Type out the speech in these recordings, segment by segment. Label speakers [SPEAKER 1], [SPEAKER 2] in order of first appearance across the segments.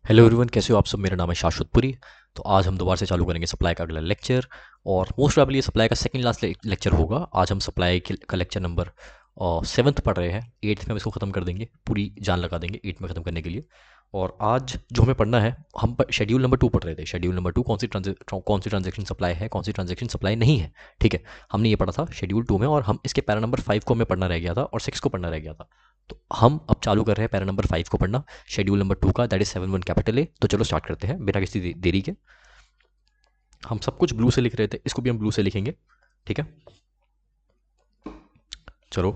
[SPEAKER 1] Hello everyone, कैसे हो आप सब। मेरा नाम है शाश्वतपुरी। तो आज हम दोबारा से चालू करेंगे सप्लाई का अगला लेक्चर। और मोस्ट प्रॉब्ली ये सप्लाई का सेकंड लास्ट लेक्चर होगा। आज हम सप्लाई का लेक्चर नंबर 7th पढ़ रहे हैं। 8th में हम इसको ख़त्म कर देंगे, पूरी जान लगा देंगे 8th में ख़त्म करने के लिए। और आज जो हमें पढ़ना है, हम शेड्यूल नंबर 2 पढ़ रहे थे। शेड्यूल नंबर 2 कौन सी ट्रांजेक्शन सप्लाई है, कौन सी ट्रांजेक्शन सप्लाई नहीं है। ठीक है, हमने ये पढ़ा था शेड्यूल 2 में, और हम इसके पैरा नंबर 5 को हमें पढ़ना रह गया था और 6 को पढ़ना रह गया था। तो हम अब चालू कर रहे हैं पैरा नंबर 5 को पढ़ना, शेड्यूल नंबर 2 का, दैट इज 7 1 कैपिटल ए। तो चलो स्टार्ट करते हैं बिना किसी देरी के। हम सब कुछ ब्लू से लिख रहे थे, इसको भी हम ब्लू से लिखेंगे। ठीक है, चलो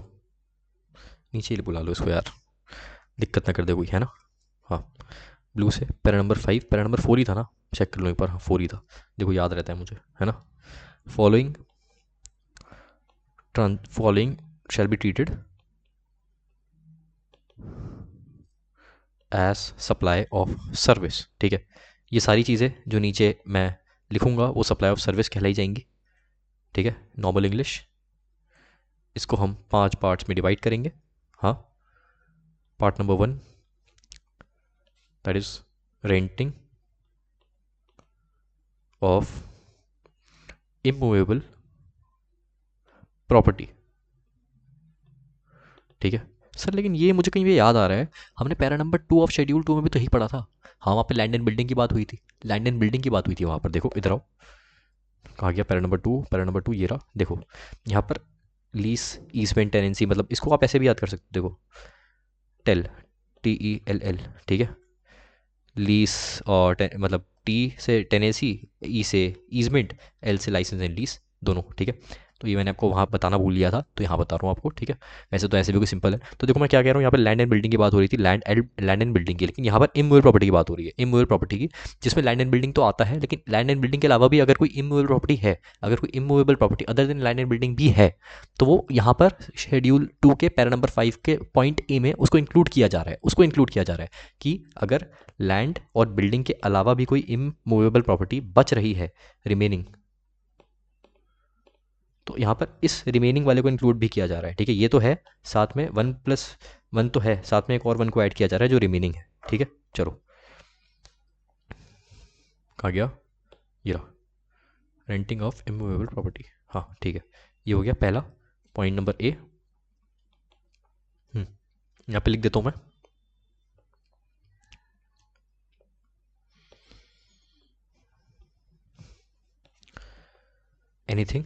[SPEAKER 1] नीचे ही बुला लो इसको यार, दिक्कत ना कर दे कोई, है ना। हाँ, ब्लू से पैरा नंबर 5, पैरा नंबर 4 ही था ना, चेक कर लो एक बार। हाँ, 4 ही था, देखो याद रहता है मुझे, है ना। Following following shall be treated as supply of service. ठीक है, ये सारी चीज़ें जो नीचे मैं लिखूंगा वो सप्लाई ऑफ सर्विस कहलाई जाएंगी। ठीक है, नॉर्मल इंग्लिश। इसको हम 5 पार्ट्स में डिवाइड करेंगे। हाँ, part number 1, that is renting of immovable property. ठीक है सर, लेकिन ये मुझे कहीं पे याद आ रहा है, हमने पैरा नंबर 2 ऑफ शेड्यूल 2 में भी तो यही पढ़ा था। हाँ, वहाँ पे लैंड एंड बिल्डिंग की बात हुई थी। लैंड एंड बिल्डिंग की बात हुई थी वहाँ पर, देखो इधर आओ। कहाँ गया पैरा नंबर 2? पैरा नंबर 2 ये रहा, देखो यहाँ पर लीज ईजमेंट टेनेंसी, मतलब इसको आप ऐसे भी याद कर सकते हो। देखो, टेल, TELL। ठीक है, लीज और मतलब टी से टेनेंसी, ई से ईजमेंट, एल से लाइसेंस एंड लीज, दोनों। ठीक है, तो ये मैंने आपको वहाँ बताना भूल गया था, तो यहाँ बता रहा हूँ आपको। ठीक है, वैसे तो ऐसे भी कोई सिंपल है। तो देखो मैं क्या कह रहा हूँ, यहाँ पर लैंड एंड बिल्डिंग की बात हो रही थी, लैंड एंड बिल्डिंग की, लेकिन यहाँ पर इमूवेबल प्रॉपर्टी की बात हो रही है, इमूवेबल प्रॉपर्टी की, जिसमें लैंड एंड बिल्डिंग तो आता है, लेकिन लैंड एंड बिल्डिंग के अलावा भी अगर कोई इमूवेबल प्रॉपर्टी है, अगर कोई immovable property other than land and building भी है, तो वो यहाँ पर शेड्यूल 2 के पैरा नंबर 5 के पॉइंट ए में उसको इंक्लूड किया जा रहा है, उसको इंक्लूड किया जा रहा है कि अगर लैंड और बिल्डिंग के अलावा भी कोई इमूवेबल प्रॉपर्टी बच रही है, रिमेनिंग, तो यहाँ पर इस रिमेनिंग वाले को इंक्लूड भी किया जा रहा है। ठीक है, ये तो है, साथ में 1+1 तो है, साथ में एक और 1 को ऐड किया जा रहा है जो रिमेनिंग है। ठीक है, चलो कहाँ गया, ये रहा, रेंटिंग ऑफ इमूवेबल प्रॉपर्टी। हाँ ठीक है, ये हो गया पहला पॉइंट नंबर ए। यहाँ पे लिख देता हूँ मैं, anything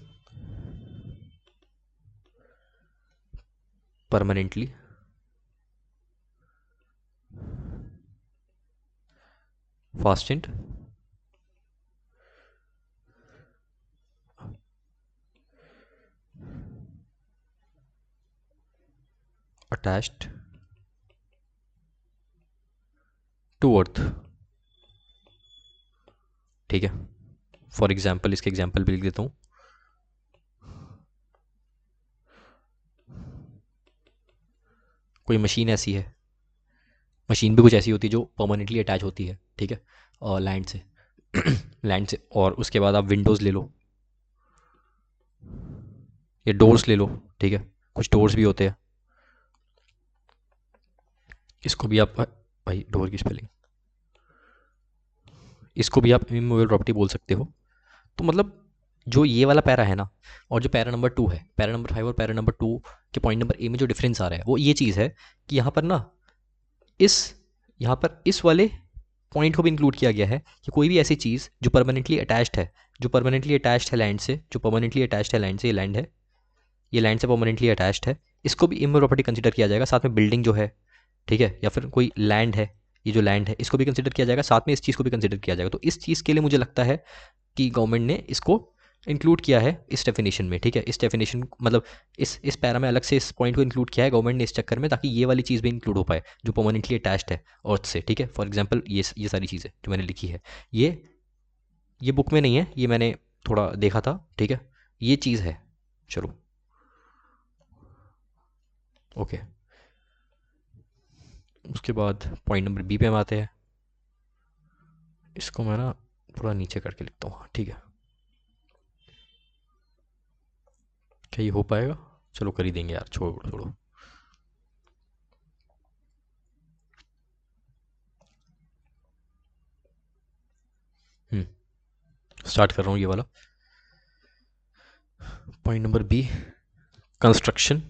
[SPEAKER 1] permanently fastened attached to earth. ठीक है, फॉर एग्जाम्पल इसके एग्जाम्पल भी लिख देता हूँ। कोई मशीन ऐसी है, मशीन भी कुछ ऐसी होती है जो परमानेंटली अटैच होती है। ठीक है, और लैंड से लैंड से, और उसके बाद आप विंडोज़ ले लो या डोर्स ले लो। ठीक है, कुछ डोर्स भी होते हैं, इसको भी आप, भाई डोर की स्पेलिंग, इसको भी आप इमूवेबल प्रॉपर्टी बोल सकते हो। तो मतलब जो ये वाला पैरा है ना, और जो पैरा नंबर 2 है, पैरा नंबर 5 और पैरा नंबर 2 के पॉइंट नंबर ए में जो डिफरेंस आ रहा है वो ये चीज़ है कि यहाँ पर ना, इस यहाँ पर इस वाले पॉइंट को भी इंक्लूड किया गया है कि कोई भी ऐसी चीज़ जो परमानेंटली अटैच्ड है, जो परमानेंटली अटैच्ड है लैंड से, जो परमानेंटली अटैच्ड है लैंड से, ये लैंड है, ये लैंड से परमानेंटली अटैच्ड है, इसको भी इमूवेबल प्रॉपर्टी कंसिडर किया जाएगा। साथ में बिल्डिंग जो है, ठीक है, या फिर कोई लैंड है, ये जो लैंड है इसको भी कंसिडर किया जाएगा, साथ में इस चीज़ को भी कंसिडर किया जाएगा। तो इस चीज़ के लिए मुझे लगता है कि गवर्नमेंट ने इसको इंक्लूड किया है इस डेफिनेशन में। ठीक है, इस डेफिनेशन मतलब इस पैरा में अलग से इस पॉइंट को इंक्लूड किया है गवर्नमेंट ने इस चक्कर में, ताकि ये वाली चीज़ भी इंक्लूड हो पाए जो परमानेंटली अटैच्ड है अर्थ से। ठीक है, फॉर एग्जांपल ये सारी चीज़ें जो मैंने लिखी है, ये बुक में नहीं है, ये मैंने थोड़ा देखा था। ठीक है, ये चीज़ है। चलो ओके, उसके बाद पॉइंट नंबर बी पे हम आते हैं। इसको मैं ना थोड़ा नीचे करके लिखता हूँ। हाँ, ठीक है, क्या ये हो पाएगा? चलो कर ही देंगे यार, छोड़ो छोड़ो। स्टार्ट कर रहा हूँ ये वाला point number B, construction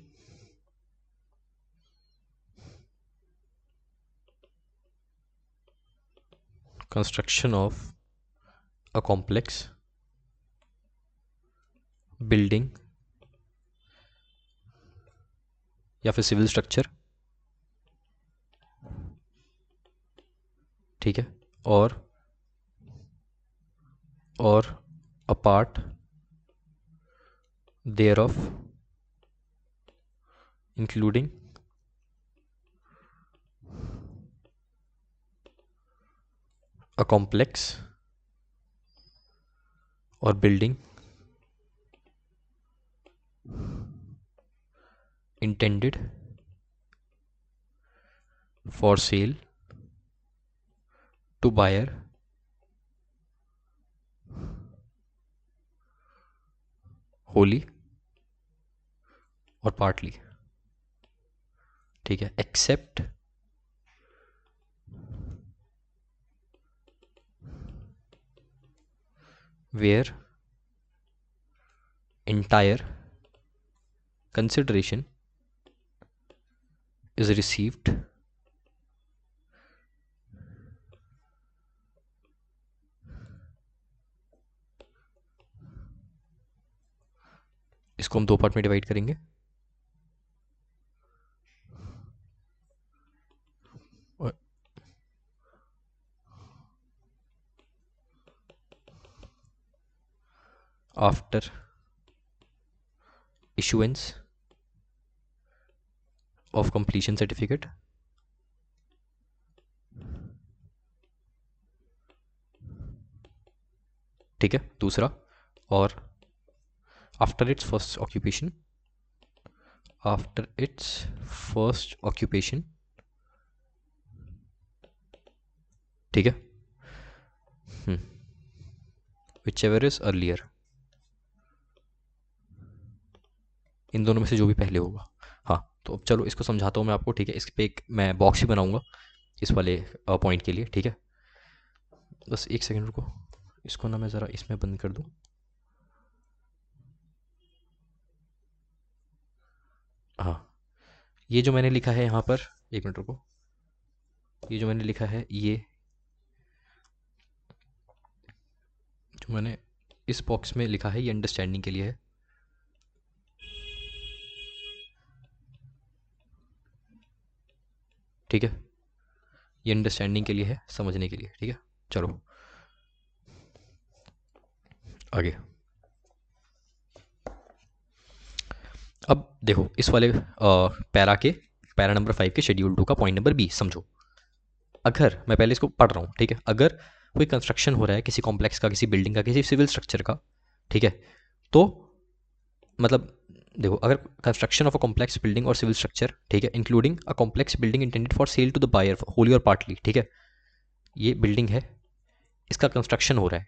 [SPEAKER 1] of a complex building या फिर सिविल स्ट्रक्चर, ठीक है, और a part thereof including a complex or building intended for sale to buyer wholly or partly, ठीक है, except where entire consideration is received इसको हम दो पार्ट में डिवाइड करेंगे। After issuance of completion certificate, ठीक है, दूसरा, और आफ्टर इट्स फर्स्ट ऑक्यूपेशन, ठीक है, विच एवर इज अर्लियर, इन दोनों में से जो भी पहले होगा। हाँ, तो अब चलो इसको समझाता हूँ मैं आपको, ठीक है, इस पे एक मैं बॉक्स ही बनाऊंगा इस वाले पॉइंट के लिए, ठीक है, बस एक सेकंड रुको, इसको ना मैं ज़रा इसमें बंद कर दूँ। हाँ, ये जो मैंने लिखा है यहाँ पर, एक मिनट रुको, ये जो मैंने लिखा है, ये जो मैंने इस बॉक्स में लिखा है, ये अंडरस्टैंडिंग के लिए है, ठीक है, ये अंडरस्टैंडिंग के लिए है, समझने के लिए, ठीक है। चलो आगे, अब देखो इस वाले पैरा नंबर 5 के शेड्यूल 2 का पॉइंट नंबर बी समझो। अगर मैं पहले इसको पढ़ रहा हूँ, ठीक है, अगर कोई कंस्ट्रक्शन हो रहा है किसी कॉम्प्लेक्स का, किसी बिल्डिंग का, किसी सिविल स्ट्रक्चर का, ठीक है, तो मतलब देखो, अगर construction of a complex building और सिविल स्ट्रक्चर, ठीक है, including a complex building intended for sale to the buyer wholly और पार्टली, ठीक है, ये बिल्डिंग है, इसका कंस्ट्रक्शन हो रहा है,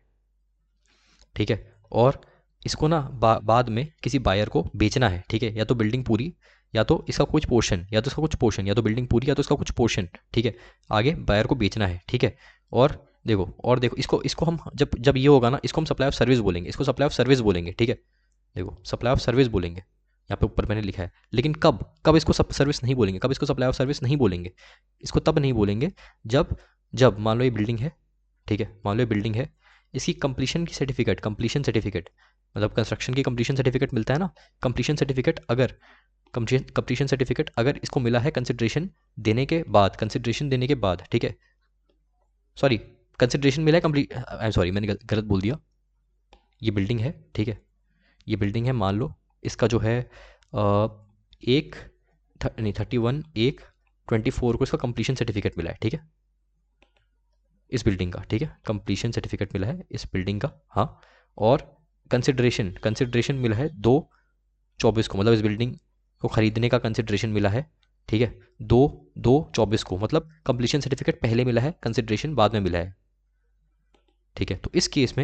[SPEAKER 1] ठीक है, और इसको ना बाद में किसी बायर को बेचना है, ठीक है, या तो बिल्डिंग पूरी, या तो इसका कुछ पोर्शन, या तो इसका कुछ पोर्शन, या तो बिल्डिंग पूरी, या तो इसका कुछ पोर्शन, ठीक है, आगे बायर को बेचना है, ठीक है, और देखो इसको हम जब ये होगा ना, इसको हम सप्लाई ऑफ सर्विस बोलेंगे, इसको सप्लाई ऑफ सर्विस बोलेंगे, ठीक है, देखो सप्लाई ऑफ सर्विस बोलेंगे, यहाँ पे ऊपर मैंने लिखा है, लेकिन कब कब इसको सर्विस नहीं बोलेंगे, कब इसको सप्लाई ऑफ सर्विस नहीं बोलेंगे, इसको तब नहीं बोलेंगे जब जब मान लो ये बिल्डिंग है, ठीक है, मान लो ये बिल्डिंग है, इसकी कंप्लीशन की सर्टिफिकेट, कंप्लीशन सर्टिफिकेट मतलब कंस्ट्रक्शन की कंप्लीशन सर्टिफिकेट मिलता है ना, कंप्लीशन सर्टिफिकेट अगर इसको मिला है कंसिडरेशन देने के बाद, ठीक है, सॉरी, कंसिडरेशन मिला है कंप्लीट, आई एम सॉरी, मैंने गलत बोल दिया, ये बिल्डिंग है, ठीक है, ये बिल्डिंग है, मान लो इसका जो है 31/1/24 को इसका कंप्लीशन सर्टिफिकेट मिला है, ठीक है, इस बिल्डिंग का, ठीक है, कंप्लीशन सर्टिफिकेट मिला है इस बिल्डिंग का, हाँ, और कंसिडरेशन मिला है 2/24 को, मतलब इस बिल्डिंग को खरीदने का कंसिडरेशन मिला है, ठीक है, 2/24 को, मतलब कंप्लीशन सर्टिफिकेट पहले मिला है, कंसिडरेशन बाद में मिला है, ठीक है, तो इस केस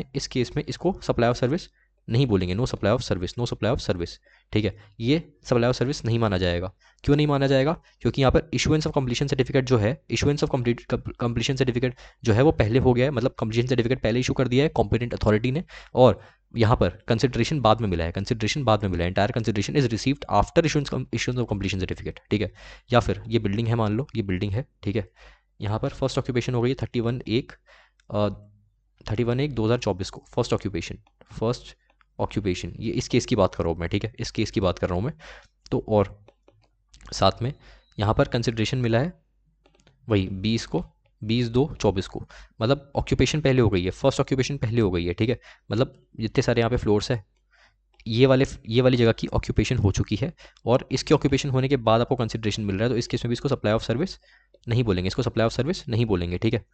[SPEAKER 1] में इसको सप्लाई ऑफ सर्विस नहीं बोलेंगे, no supply of service, no supply of service. ठीक है, ये सप्लाई ऑफ सर्विस नहीं माना जाएगा। क्यों नहीं माना जाएगा? क्योंकि यहाँ पर इशुएंस ऑफ कंप्लीशन सर्टिफिकेट जो है, इशुएंस ऑफ कंप्लीशन सर्टिफिकेट जो है वो पहले हो गया है, मतलब कंप्लीशन सर्टिफिकेट पहले इशू कर दिया है कॉम्पिटेंट अथॉरिटी ने, और यहाँ पर कंसिडरेशन बाद में मिला है, कंसिडरेशन बाद में मिला है, entire consideration is received after issuance of completion certificate. ठीक है, या फिर ये बिल्डिंग है, मान लो ये बिल्डिंग है, ठीक है, यहाँ पर फर्स्ट ऑक्यूपेशन हो गई है 31/1/2024 को, फर्स्ट ऑक्यूपेशन, ये इस केस की बात कर रहा हूँ मैं, ठीक है, इस केस की बात कर रहा हूँ मैं। तो और साथ में यहाँ पर कंसिडरेशन मिला है वही 20/2/24 को, मतलब ऑक्यूपेशन पहले हो गई है, फर्स्ट ऑक्यूपेशन पहले हो गई है। ठीक है, मतलब जितने सारे यहाँ पे फ्लोर्स है, ये वाली जगह की ऑक्यूपेशन हो चुकी है, और इसके ऑक्यूपेशन होने के बाद आपको कंसिडरेशन मिल रहा है, तो इस केस में भी इसको सप्लाई ऑफ सर्विस नहीं बोलेंगे, इसको सप्लाई ऑफ सर्विस नहीं बोलेंगे। ठीक है,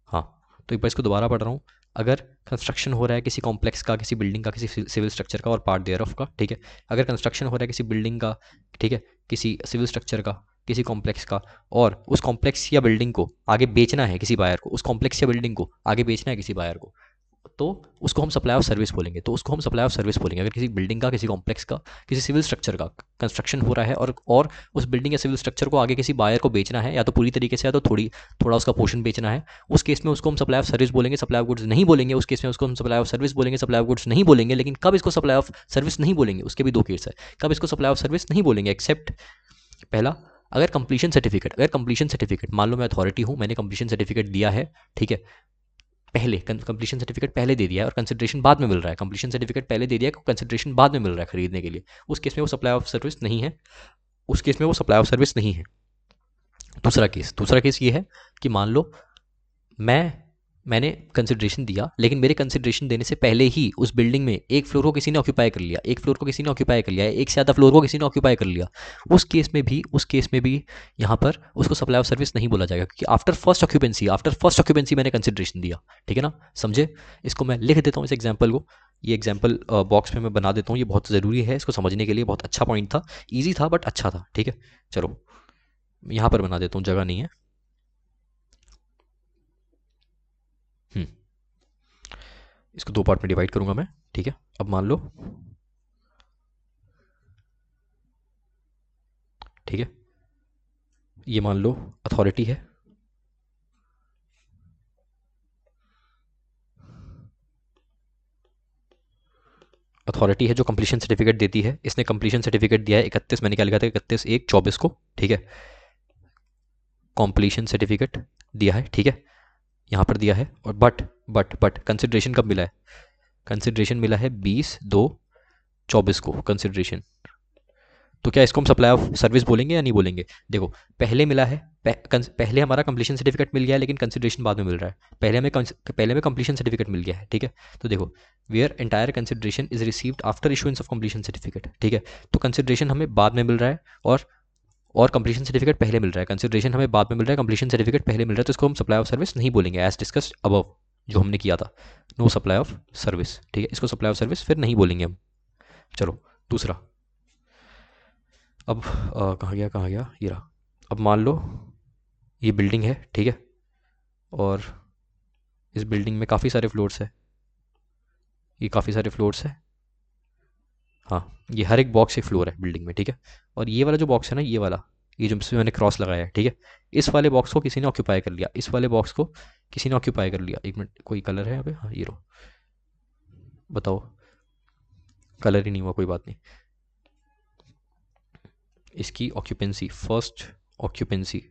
[SPEAKER 1] हाँ, तो एक बार इसको दोबारा पढ़ रहा हूँ। अगर कंस्ट्रक्शन हो रहा है किसी कॉम्प्लेक्स का, किसी बिल्डिंग का, किसी सिविल स्ट्रक्चर का और पार्ट देयर ऑफ का, ठीक है, अगर कंस्ट्रक्शन हो रहा है किसी बिल्डिंग का, ठीक है, किसी सिविल स्ट्रक्चर का, किसी कॉम्प्लेक्स का, और उस कॉम्प्लेक्स या बिल्डिंग को आगे बेचना है किसी बायर को, उस कॉम्प्लेक्स या बिल्डिंग को आगे बेचना है किसी बायर को, तो उसको हम सप्लाई ऑफ सर्विस बोलेंगे, तो उसको हम सप्लाई ऑफ सर्विस बोलेंगे। अगर किसी बिल्डिंग का, किसी कॉम्प्लेक्स का, किसी सिविल स्ट्रक्चर का कंस्ट्रक्शन हो रहा है, और उस बिल्डिंग या सिविल स्ट्रक्चर को आगे किसी बायर को बेचना है, या तो पूरी तरीके से या तो थोड़ा उसका पोर्शन बेचना है, उस केस में उसको हम सप्लाई ऑफ सर्विस बोलेंगे, सप्लाई ऑफ गुड्स नहीं बोलेंगे। उस केस में उसको हम सप्लाई ऑफ सर्विस बोलेंगे, सप्लाई ऑफ गुड्स नहीं बोलेंगे। लेकिन कब इसको सप्लाई ऑफ सर्विस नहीं बोलेंगे, उसके भी दो केस है। कब इसको सप्लाई ऑफ सर्विस नहीं बोलेंगे, एक्सेप्ट पहला, अगर कंप्लीशन सर्टिफिकेट मान लो मैं अथॉरिटी हूँ, मैंने कंप्लीशन सर्टिफिकेट दिया है, ठीक है, पहले कंप्लीशन सर्टिफिकेट पहले दे दिया है और कंसिडरेशन बाद में मिल रहा है, कंप्लीशन सर्टिफिकेट पहले दे दिया है, कंसिडरेशन बाद में मिल रहा है खरीदने के लिए, उस केस में वो सप्लाई ऑफ सर्विस नहीं है, उस केस में वो सप्लाई ऑफ सर्विस नहीं है। दूसरा केस ये है कि मान लो मैंने कंसिडरेशन दिया, लेकिन मेरे कंसिडरेशन देने से पहले ही उस बिल्डिंग में एक फ्लोर को किसी ने ऑक्यूपाई कर लिया, एक से ज़्यादा फ्लोर को किसी ने ऑक्यूपाई कर लिया, उस केस में भी यहाँ पर उसको सप्लाई ऑफ सर्विस नहीं बोला जाएगा, क्योंकि आफ्टर फर्स्ट ऑक्यूपेंसी मैंने कंसिडरेशन दिया। ठीक है ना, समझे? इसको मैं लिख देता हूँ, इस एग्जाम्पल को, ये एग्जाम्पल बॉक्स में मैं बना देता हूँ, ये बहुत ज़रूरी है इसको समझने के लिए, बहुत अच्छा पॉइंट था, ईजी था बट अच्छा था। ठीक है, चलो यहाँ पर बना देता हूँ, जगह नहीं है। इसको दो पार्ट में डिवाइड करूंगा मैं। ठीक है, अब मान लो, ठीक है, ये मान लो अथॉरिटी है, अथॉरिटी है जो कंप्लीशन सर्टिफिकेट देती है। इसने कंप्लीशन सर्टिफिकेट दिया है 31, मैंने क्या लिखा था, 31/1/24 को। ठीक है, कंप्लीशन सर्टिफिकेट दिया है, ठीक है, यहाँ पर दिया है, और बट कंसिडरेशन कब मिला है? कंसिडरेशन मिला है 20/2/24 को कंसिडरेशन। तो क्या इसको हम सप्लाई ऑफ सर्विस बोलेंगे या नहीं बोलेंगे? देखो, पहले मिला है, पहले हमारा कंप्लीशन सर्टिफिकेट मिल गया है, लेकिन कंसिडरेशन बाद में मिल रहा है। पहले हमें कंप्लीशन सर्टिफिकेट मिल गया है, ठीक है, तो देखो, where entire consideration is received after issuance of completion certificate. ठीक है, तो कंसिडरेशन हमें बाद में मिल रहा है, और कंप्लीशन सर्टिफिकेट पहले मिल रहा है, कंसिडरेशन हमें बाद में मिल रहा है, कंप्लीशन सर्टिफिकेट पहले मिल रहा है, तो इसको हम सप्लाई ऑफ सर्विस नहीं बोलेंगे, एज डिस्कस्ड अबव, जो हमने किया था, नो सप्लाई ऑफ सर्विस। ठीक है, इसको सप्लाई ऑफ सर्विस फिर नहीं बोलेंगे हम। चलो दूसरा, अब कहाँ गया, ये रहा। अब मान लो ये बिल्डिंग है, ठीक है, और इस बिल्डिंग में काफ़ी सारे फ्लोर्स है, ये काफ़ी सारे फ्लोर्स है, हाँ, ये हर एक बॉक्स एक फ्लोर है बिल्डिंग में, ठीक है, और ये वाला जो बॉक्स है ना, ये वाला, ये जो मैंने क्रॉस लगाया है, ठीक है, इस वाले बॉक्स को किसी ने ऑक्यूपाई कर लिया, इस वाले बॉक्स को किसी ने ऑक्यूपाई कर लिया। एक मिनट, कोई कलर है यहाँ पे? हाँ, ये रो, बताओ, कलर ही नहीं हुआ, कोई बात नहीं। इसकी ऑक्यूपेंसी, फर्स्ट ऑक्यूपेंसी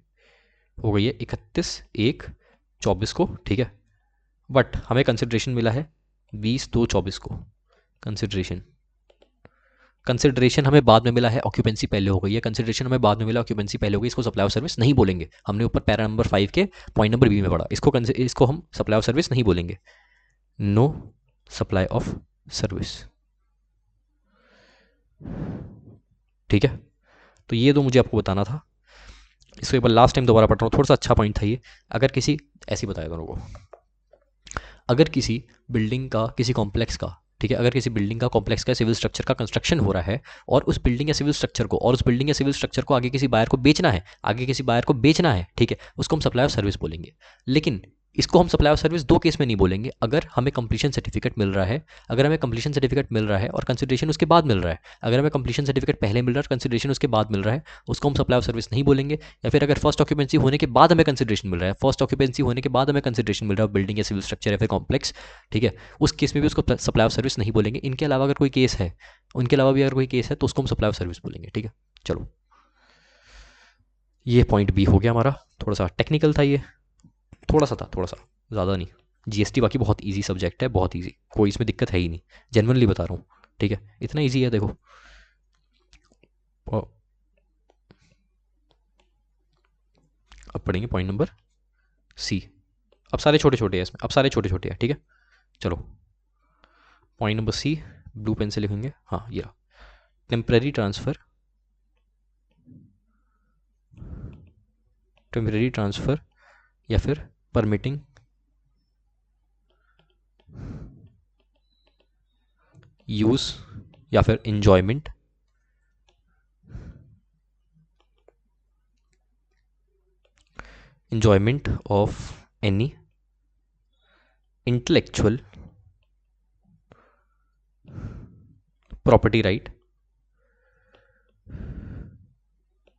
[SPEAKER 1] हो गई है 31/1/24 को, ठीक है, बट हमें कंसिडरेशन मिला है 20/2/24 को। कंसिडरेशन हमें बाद में मिला है, ऑक्यूपेंसी पहले हो गई है, कंसिडरेशन हमें बाद में मिला, ऑक्यूपेंसी पहले हो गई, इसको सप्लाई ऑफ सर्विस नहीं बोलेंगे। हमने ऊपर पैरा नंबर 5 के पॉइंट नंबर बी में पढ़ा, इसको हम सप्लाई ऑफ सर्विस नहीं बोलेंगे, नो सप्लाई ऑफ सर्विस। ठीक है, तो ये दो मुझे आपको बताना था। इसको एक बार लास्ट टाइम दोबारा पढ़ रहा हूँ, थोड़ा सा अच्छा पॉइंट था ये। अगर किसी, ऐसे बताया दोनों को, अगर किसी बिल्डिंग का, किसी कॉम्प्लेक्स का, ठीक है, अगर किसी बिल्डिंग का, कॉम्प्लेक्स का, सिविल स्ट्रक्चर का कंस्ट्रक्शन हो रहा है, और उस बिल्डिंग या सिविल स्ट्रक्चर को आगे किसी बायर को बेचना है, ठीक है, उसको हम सप्लाई ऑफ सर्विस बोलेंगे। लेकिन इसको हम सप्लाई ऑफ सर्विस दो केस में नहीं बोलेंगे। अगर हमें कंप्लीशन सर्टिफिकेट मिल रहा है, अगर हमें कंप्लीशन सर्टिफिकेट मिल रहा है और कंसिडरेशन उसके बाद मिल रहा है, अगर हमें कंप्लीशन सर्टिफिकेट पहले मिल रहा है और कंसिडरेशन उसके बाद मिल रहा है, उसको हम सप्लाई ऑफ सर्विस नहीं बोलेंगे। या फिर अगर फर्स्ट ऑक्यूपेंसी होने के बाद हमें कंसिडरेशन मिल रहा है, फर्स्ट ऑक्यूपेंसी होने के बाद हमें कंसिडरेशन मिल रहा है बिल्डिंग या सिविल स्ट्रक्चर या फिर कॉम्प्लेक्स, ठीक है, उस केस में भी उसको सप्लाई ऑफ सर्विस नहीं बोलेंगे। इनके अलावा अगर कोई केस है, उनके अलावा भी अगर कोई केस है तो उसको हम सप्लाई ऑफ सर्विस बोलेंगे, ठीक है। चलो, ये पॉइंट बी हो गया हमारा। थोड़ा सा टेक्निकल था ये, थोड़ा सा था, थोड़ा सा, ज़्यादा नहीं। जीएसटी बाकी बहुत इजी सब्जेक्ट है, बहुत इजी, कोई इसमें दिक्कत है ही नहीं, जेनवनली बता रहा हूँ, ठीक है, इतना इजी है। देखो अब पढ़ेंगे पॉइंट नंबर सी। अब सारे छोटे छोटे हैं इसमें, अब सारे छोटे छोटे हैं, ठीक है। चलो, point number C, blue pen से लिखेंगे, हाँ ये रहा। टेम्पररी ट्रांसफ़र, टेम्पररी ट्रांसफ़र या फिर परमिटिंग यूज़ या फिर enjoyment enjoyment of any intellectual property right,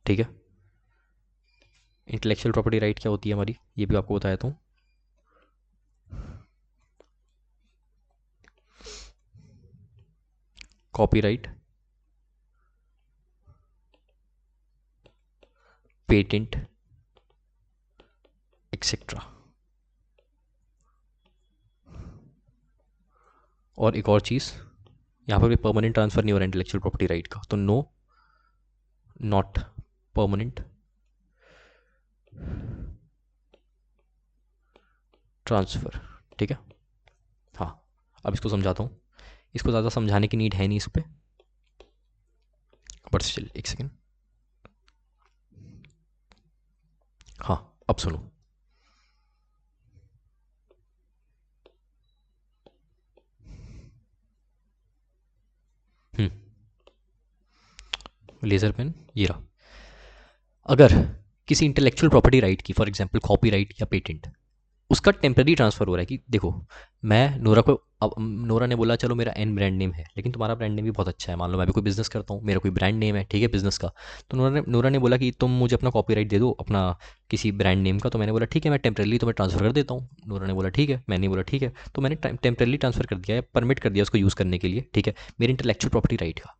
[SPEAKER 1] ठीक है। इंटेलेक्चुअल प्रॉपर्टी राइट क्या होती है हमारी, ये भी आपको बताया था। Copyright, patent, etcetera. और एक और चीज़, यहाँ पर भी परमानेंट ट्रांसफ़र नहीं हो रहा है इंटेलेक्चुअल प्रॉपर्टी राइट का, तो नो, नॉट परमानेंट ट्रांसफ़र, ठीक है। हाँ, अब इसको समझाता हूँ, इसको ज़्यादा समझाने की नीड है नहीं इस पर, बट स्टिल एक सेकेंड। हाँ, अब सुनो, लेज़र पेन ये रहा। अगर किसी इंटेलेक्चुअल प्रॉपर्टी राइट की, फॉर एग्जांपल कॉपीराइट या पेटेंट, उसका टेम्पररी ट्रांसफ़र हो रहा है कि देखो, मैं नोरा को, अब नोरा ने बोला चलो मेरा एन ब्रांड नेम है, लेकिन तुम्हारा ब्रांड नेम भी बहुत अच्छा है, मान लो मैं भी कोई बिजनेस करता हूँ, मेरा कोई ब्रांड नेम है, ठीक है, बिजनेस का। तो नोरा ने बोला कि तुम मुझे अपना कॉपीराइट दे दो अपना किसी ब्रांड नेम का। तो मैंने बोला ठीक है, मैं टेम्परली तुम्हें ट्रांसफ़र कर देता हूँ। नोरा ने बोला ठीक है, मैंने बोला ठीक है, तो मैंने टेम्परली ट्रांसफ़र कर दिया है, परमिट कर दिया उसको यूज़ करने के लिए, ठीक है, मेरे इंटेलेक्चुअल प्रॉपर्टी राइट का।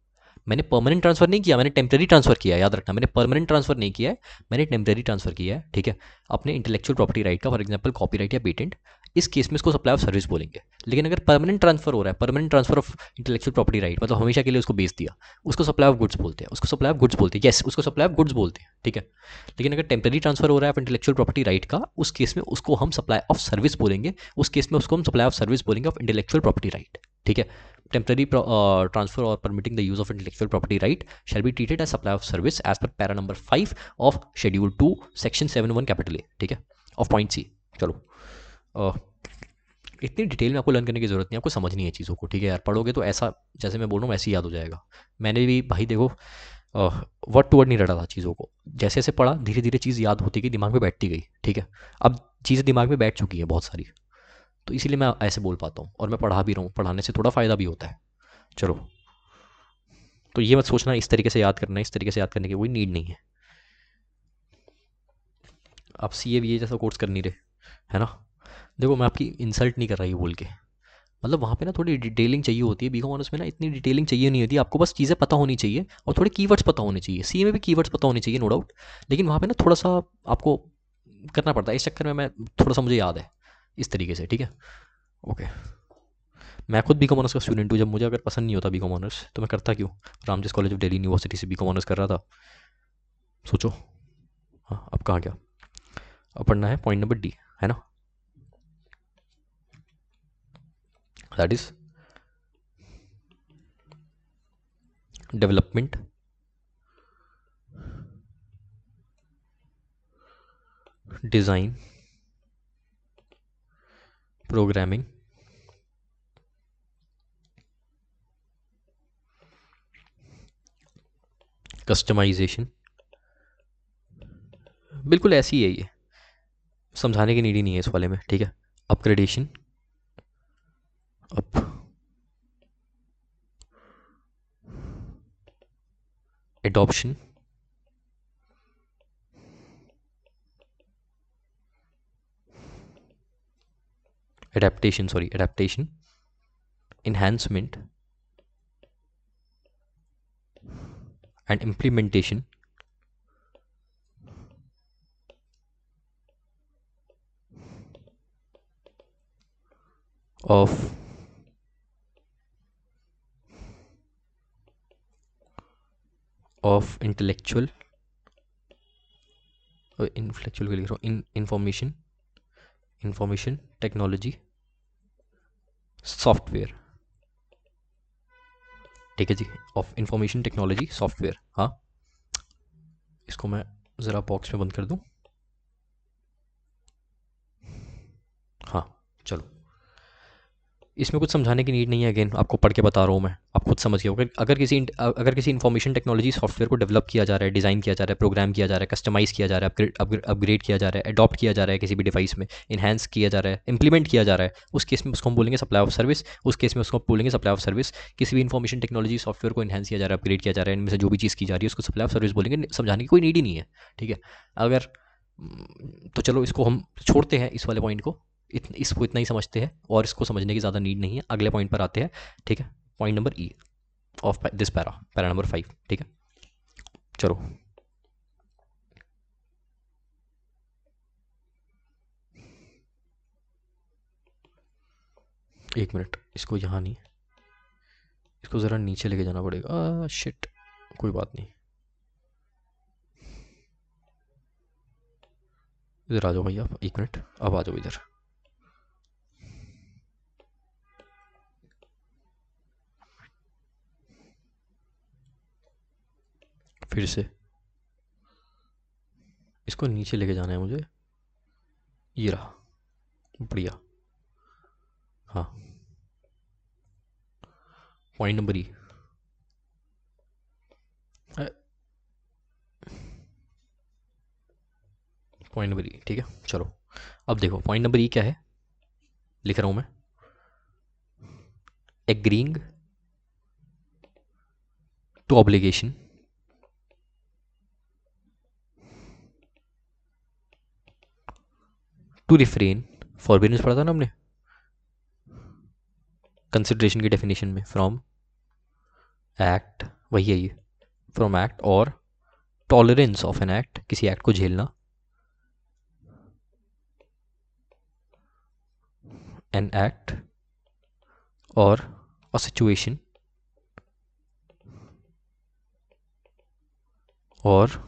[SPEAKER 1] मैंने परमानेंट ट्रांसफ़र नहीं किया, मैंने टेम्पररी ट्रांसफ़र किया, याद रखना, मैंने परमानेंट ट्रांसफ़र नहीं किया है, मैंने टेम्पररी ट्रांसफ़र किया है, ठीक है, अपने इंटेलेक्चुअल प्रॉपर्टी राइट का, फॉर एग्जांपल कॉपीराइट या पेटेंट। इस केस में इसको सप्लाई ऑफ सर्विस बोलेंगे। लेकिन अगर परमानेंट ट्रांसफ़र हो रहा है, permanent transfer of intellectual property right, मतलब हमेशा के लिए उसको बेच दिया, उसको सप्लाई ऑफ गुड्स बोलते हैं, उसको सप्लाई ऑफ गुड्स बोलते हैं, यस, उसको सप्लाई ऑफ गुड्स बोलते हैं, ठीक है। लेकिन अगर टेम्पररी ट्रांसफ़र हो रहा है ऑफ इंटेलेक्चुअल प्रॉपर्टी राइट का, उस केस में उसको हम सप्लाई ऑफ सर्विस बोलेंगे, उस केस में उसको हम सप्लाई ऑफ सर्विस बोलेंगे ऑफ इंटेलेक्चुअल प्रॉपर्टी राइट, ठीक है। Temporary transfer or permitting the use of intellectual property right shall be treated as supply of service as per para number 5 of schedule 2 section 7(1) capital A, ठीक है, of point C। चलो, इतनी detail में आपको learn करने की ज़रूरत नहीं है, आपको समझनी है चीज़ों को, ठीक है यार, पढ़ोगे तो ऐसा जैसे मैं बोल रहा हूँ वैसे ही याद हो जाएगा। मैंने भी भाई देखो वर्ड टू वर्ड नहीं रटा था चीज़ों को, जैसे जैसे पढ़ा धीरे धीरे चीज़ याद होती गई, दिमाग में बैठती गई, ठीक है। अब चीज़ें दिमाग में बैठ चुकी हैं बहुत सारी, तो इसीलिए मैं ऐसे बोल पाता हूँ, और मैं पढ़ा भी रहा हूँ, पढ़ाने से थोड़ा फ़ायदा भी होता है। चलो, तो ये मत सोचना इस तरीके से याद करना है, इस तरीके से याद करने की कोई नीड नहीं है। आप सी ए बी ए जैसा कोर्स कर नहीं रहे, है ना। देखो, मैं आपकी इंसल्ट नहीं कर रहा ये बोल के, मतलब वहाँ पे ना थोड़ी डिटेलिंग चाहिए होती है, बीकॉम ऑनर्स में ना इतनी डिटेलिंग चाहिए नहीं होती, आपको बस चीज़ें पता होनी चाहिए और थोड़े कीवर्ड्स पता होने चाहिए। सी में भी कीवर्ड्स पता होने चाहिए, नो डाउट, लेकिन वहाँ पे ना थोड़ा सा आपको करना पड़ता है। इस चक्कर में मैं थोड़ा सा, मुझे याद है इस तरीके से, ठीक है, ओके। मैं खुद बीकॉम ऑनर्स का स्टूडेंट हूँ, जब मुझे अगर पसंद नहीं होता बीकॉम ऑनर्स तो मैं करता क्यों, रामजेस कॉलेज ऑफ दिल्ली यूनिवर्सिटी से बीकॉम ऑनर्स कर रहा था, सोचो। हाँ, अब कहाँ गया, अब पढ़ना है पॉइंट नंबर डी, है ना, that is development, design, programming, customization, बिल्कुल ऐसी है ये, समझाने की नीड ही नहीं है इस वाले में, ठीक है। Upgradation, up adoption, adaptation, enhancement and implementation of intellectual intellectual के लिख रहा हूँ, इंफॉर्मेशन टेक्नोलॉजी सॉफ्टवेयर, ठीक है जी, ऑफ इंफॉर्मेशन टेक्नोलॉजी सॉफ्टवेयर। हाँ, इसको मैं ज़रा बॉक्स में बंद कर दूँ। हाँ, चलो, इसमें कुछ समझाने की नीड नहीं है, अगेन आपको पढ़ के बता रहा हूँ मैं, आप खुद समझिए। अगर किसी इन्फॉर्मेशन टेक्नोलॉजी सॉफ्टवेयर को डेवलप किया जा रहा है, डिज़ाइन किया जा रहा है, प्रोग्राम किया जा रहा है, कस्टमाइज़ किया जा रहा है, अपग्रेड किया जा रहा है, अडॉप्ट किया जा रहा है किसी भी डिवाइस में, इन्हांस किया जा रहा है, इंप्लीमेंट किया जा रहा है, उस केस में उसको हम बोलेंगे सप्लाई ऑफ सर्विस। उस केस में उसको बोलेंगे सप्लाई ऑफ सर्विस। किसी भी इन्फॉर्मेशन टेक्नोलॉजी सॉफ्टवेयर को इन्हांस किया जा रहा है, अपग्रेड किया जा रहा है, इनमें से जो भी चीज़ की जा रही है उसको सप्लाई ऑफ सर्विस बोलेंगे। समझाने की कोई नीड ही नहीं है, ठीक है। अगर तो चलो इसको हम छोड़ते हैं, इस वाले पॉइंट को, इसको इतना ही समझते हैं और इसको समझने की ज़्यादा नीड नहीं है। अगले पॉइंट पर आते हैं, ठीक है। Point number E of this para number 5, ठीक है। चलो, एक मिनट, इसको यहाँ नहीं, इसको ज़रा नीचे लेके जाना पड़ेगा। शिट, कोई बात नहीं, इधर आ जाओ भैया, एक मिनट, अब आ जाओ इधर। फिर से इसको नीचे लेके जाना है मुझे, ये रहा, बढ़िया। हाँ, पॉइंट नंबर ई, पॉइंट नंबर ई, ठीक है। चलो, अब देखो पॉइंट नंबर ई क्या है, लिख रहा हूँ मैं, agreeing to obligation to refrain, forbiddance पढ़ा था ना हमने कंसिडरेशन की डेफिनेशन में, फ्रॉम एक्ट, वही है ये, फ्रॉम एक्ट और टॉलरेंस ऑफ एन एक्ट, किसी एक्ट को झेलना, एन एक्ट और अ सिचुएशन और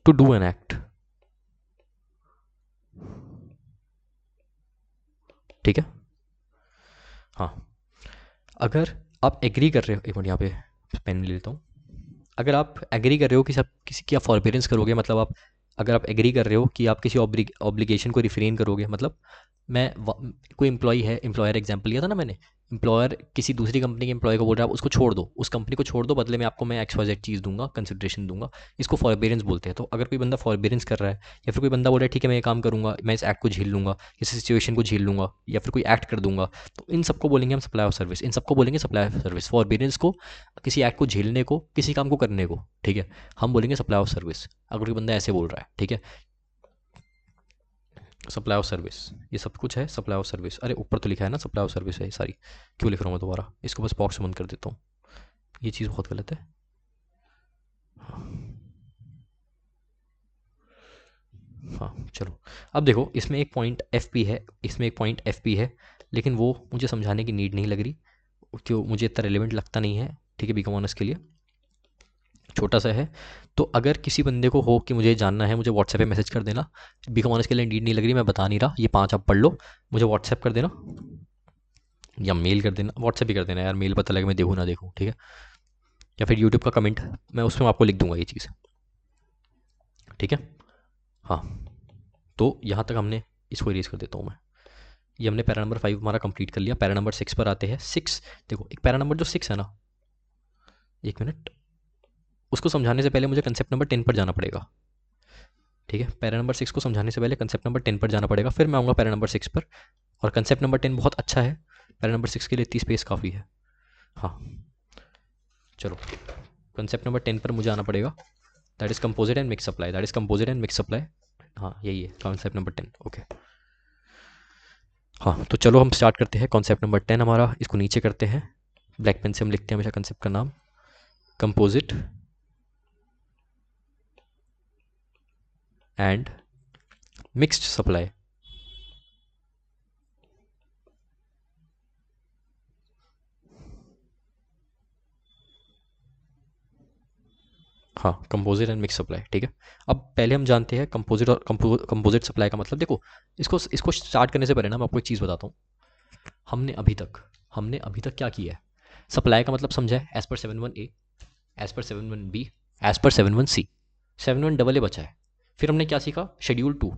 [SPEAKER 1] टू डू एन एक्ट, ठीक है। हाँ, अगर आप एग्री कर रहे हो, एक मिनट यहाँ पे पेन ले लेता हूँ। अगर आप एग्री कर रहे हो कि सब किसी की आप फॉरबिडेंस करोगे, मतलब आप, अगर आप एग्री कर रहे हो कि आप किसी ऑब्लिगेशन को रिफ्रेन करोगे, मतलब कोई एम्प्लॉय है, एम्प्लॉयर एग्जांपल लिया था ना मैंने, एम्प्लॉयर किसी दूसरी कंपनी के एम्प्लॉय को बोल रहा है आप उसको छोड़ दो, उस कंपनी को छोड़ दो, बदले में आपको मैं XYZ चीज़ दूंगा, कंसिडरेशन दूंगा, इसको फॉरबिडेंस बोलते हैं। तो अगर कोई बंदा फॉरबिडेंस कर रहा है, या फिर कोई बंदा बोल रहा है ठीक है मैं ये काम करूंगा, मैं इस एक्ट को झेल लूंगा, किसी सिचुएशन को झेल लूंगा, या फिर कोई एक्ट कर दूंगा, तो इन सबको बोलेंगे हम सप्लाई ऑफ सर्विस। इन सबको बोलेंगे सप्लाई ऑफ सर्विस, फॉरबिडेंस को, किसी एक्ट को झेलने को, किसी काम को करने को, ठीक है, हम बोलेंगे सप्लाई ऑफ सर्विस। अगर कोई बंदा ऐसे बोल रहा है, ठीक है, सप्लाई ऑफ सर्विस, ये सब कुछ है सप्लाई ऑफ सर्विस। अरे ऊपर तो लिखा है ना सप्लाई ऑफ सर्विस है ये सारी, क्यों लिख रहा हूँ मैं दोबारा, इसको बस बॉक्स में बंद कर देता हूँ, ये चीज़ बहुत गलत है। हाँ, चलो, अब देखो इसमें एक पॉइंट एफ पी है, इसमें एक पॉइंट एफ पी है, लेकिन वो मुझे समझाने की नीड नहीं लग रही, क्यों, मुझे इतना रिलेवेंट लगता नहीं है, ठीक है, बीकॉम ऑनर्स के लिए छोटा सा है। तो अगर किसी बंदे को हो कि मुझे जानना है, मुझे व्हाट्सएप पे मैसेज कर देना, बीकॉम ऑनर्स के लिए नीड नहीं लग रही, मैं बता नहीं रहा, ये 5 आप पढ़ लो, मुझे व्हाट्सएप कर देना या मेल कर देना, व्हाट्सएप ही कर देना यार, मेल पता लगे मैं देखूँ ना देखूँ, ठीक है, या फिर यूट्यूब का कमेंट, मैं उसमें आपको लिख दूंगा ये चीज़, ठीक है। हाँ, तो यहाँ तक हमने, इसको इरेज कर देता हूँ मैं, ये हमने पैरा नंबर 5 हमारा कंप्लीट कर लिया। पैरा नंबर 6 पर आते हैं। 6, देखो एक पैरा नंबर जो 6 है ना, एक मिनट, उसको समझाने से पहले मुझे कंसेप्ट नंबर 10 पर जाना पड़ेगा, ठीक है, पैरा नंबर 6 को समझाने से पहले कंसेप्ट नंबर 10 पर जाना पड़ेगा, फिर मैं आऊँगा पैरा नंबर 6 पर। और कंसेप्ट नंबर 10 बहुत अच्छा है, पैरा नंबर 6 के लिए इतनी स्पेस काफ़ी है। हाँ चलो, कंसेप्ट नंबर 10 पर मुझे आना पड़ेगा, that is composite and mix supply, that is composite and mix supply. हाँ यही है कॉन्सेप्ट नंबर 10। ओके हाँ, तो चलो हम स्टार्ट करते हैं कॉन्सेप्ट नंबर 10 हमारा, इसको नीचे करते हैं, ब्लैक पेन से हम लिखते हैं हमेशा कंसेप्ट का नाम, कंपोजिट एंड मिक्स्ड सप्लाई। हाँ, कंपोजिट एंड मिक्स सप्लाई, ठीक है। अब पहले हम जानते हैं कंपोजिट और कंपोजिट सप्लाई का मतलब। देखो, इसको स्टार्ट करने से पहले ना मैं आपको एक चीज़ बताता हूँ। हमने अभी तक क्या किया है, सप्लाई का मतलब समझा है, as per 7.1a, as per 7.1b, as per 7.1c, 7.1 बचा है। फिर हमने क्या सीखा, शेड्यूल 2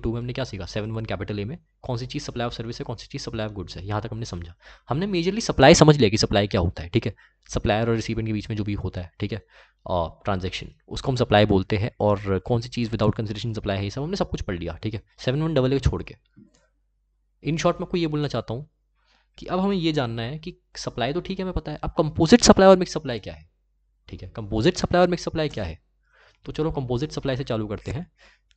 [SPEAKER 1] में हमने क्या सीखा, 7.1 कैपिटल ए में कौन सी चीज़ सप्लाई ऑफ सर्विस है, कौन सी चीज़ सप्लाई ऑफ गुड्स है, यहाँ तक हमने समझा। हमने मेजरली सप्लाई समझ लिया कि सप्लाई क्या होता है, ठीक है। सप्लायर और रिसीवेंट के बीच में जो भी होता है, ठीक है, ट्रांजेक्शन, उसको हम सप्लाई बोलते हैं। और कौन सी चीज़ विदाउट कंसिडरेशन सप्लाई है, ये सब हमने सब कुछ पढ़ लिया, ठीक है, 7.1 को छोड़ के। इन शॉर्ट मैं आपको ये बोलना चाहता हूँ कि अब हमें ये जानना है कि सप्लाई तो ठीक है हमें पता है, अब कंपोजिट सप्लाई और मिक्स सप्लाई क्या है, ठीक है, कंपोजिट सप्लाई और मिक्स सप्लाई क्या है। तो चलो कंपोजिट सप्लाई से चालू करते हैं।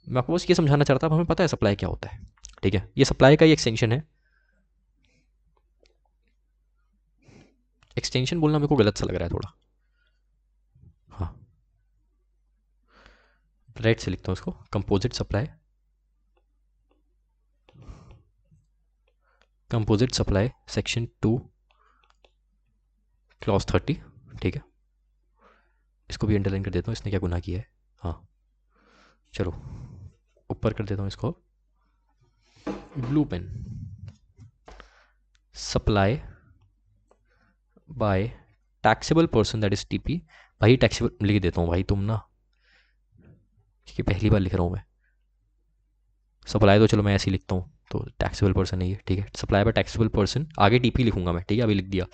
[SPEAKER 1] मैं आपको बस ये समझाना चाहता था, हमें पता है सप्लाई क्या होता है, ठीक है, ये सप्लाई का ही एक्सटेंशन है। एक्सटेंशन बोलना मेरे को गलत सा लग रहा है थोड़ा, हाँ, राइट से लिखता हूँ इसको, composite supply, composite supply section 2 clause 30, ठीक है। इसको भी अंडरलाइन कर देता हूँ, इसने क्या गुनाह किया है। हाँ चलो, ऊपर कर देता हूँ इसको, blue pen, supply by taxable person, that is TP. भाई टैक्सेबल लिख देता हूँ भाई, तुम ना, क्योंकि पहली बार लिख रहा हूँ मैं। सप्लाई तो चलो मैं ऐसे ही लिखता हूँ, तो टैक्सेबल पर्सन है ये, ठीक है, सप्लाई बाय टैक्सेबल पर्सन, आगे टीपी लिखूंगा मैं, ठीक है, अभी लिख दिया,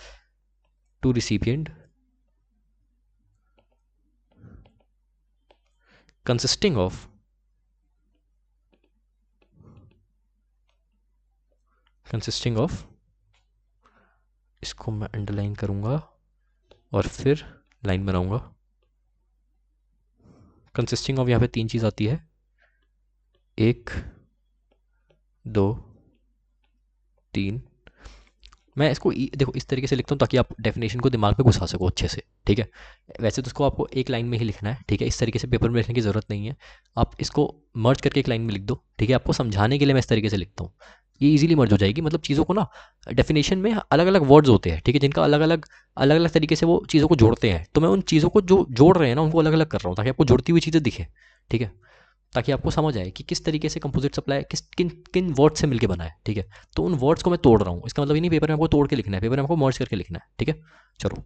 [SPEAKER 1] टू रिसिपिएंट कंसिस्टिंग ऑफ इसको मैं अंडरलाइन करूंगा और फिर लाइन बनाऊंगा। कंसिस्टिंग ऑफ यहाँ पे 3 चीज़ आती है, 1 2 3। मैं इसको देखो इस तरीके से लिखता हूँ ताकि आप डेफिनेशन को दिमाग में घुसा सको अच्छे से, ठीक है। वैसे तो इसको आपको एक लाइन में ही लिखना है, ठीक है, इस तरीके से पेपर में लिखने की ज़रूरत नहीं है। आप इसको मर्ज करके एक लाइन में लिख दो, ठीक है, आपको समझाने के लिए मैं इस तरीके से लिखता हूँ, ये इजीली मर्ज हो जाएगी। मतलब चीज़ों को ना, डेफिनेशन में अलग अलग वर्ड्स होते हैं, ठीक है, जिनका अलग अलग तरीके से वो चीज़ों को जोड़ते हैं, तो मैं उन चीज़ों को जो जोड़ रहे हैं ना, उनको अलग अलग कर रहा हूँ ताकि आपको जुड़ती हुई चीज़ें दिखें, ठीक है, ताकि आपको समझ आए कि किस तरीके से कंपोजिट सप्लाई किस किन किन वर्ड से मिलकर बना है, ठीक है। तो उन वर्ड्स को मैं तोड़ रहा हूँ, इसका मतलब ये नहीं पेपर में आपको तोड़ के लिखना है, पेपर में आपको मर्ज करके लिखना है, ठीक है। चलो,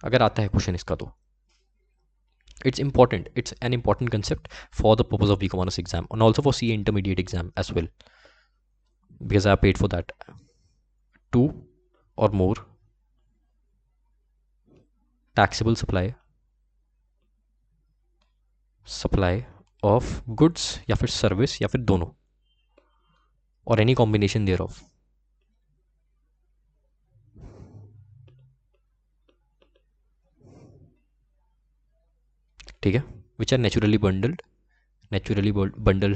[SPEAKER 1] अगर आता है क्वेश्चन इसका तो it's an important concept for the purpose of BCom honors exam and also for CA intermediate exam as well, because I paid for that. 2 or more taxable supply of goods या फिर service या फिर दोनों, और any combination there of, ठीक है, विच are naturally bundled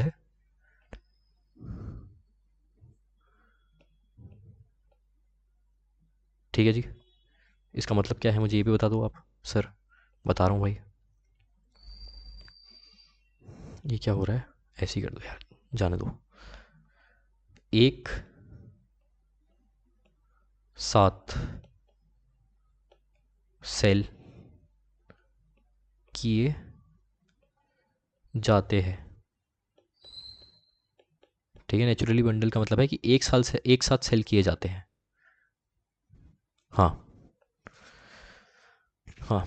[SPEAKER 1] है, ठीक है जी। इसका मतलब क्या है मुझे ये भी बता दो आप। सर बता रहा हूँ भाई, ये क्या हो रहा है, ऐसे ही कर दो यार, जाने दो। एक साथ सेल किए जाते हैं, ठीक है, नेचुरली बंडल का मतलब है कि एक साथ सेल किए जाते हैं। हाँ हाँ,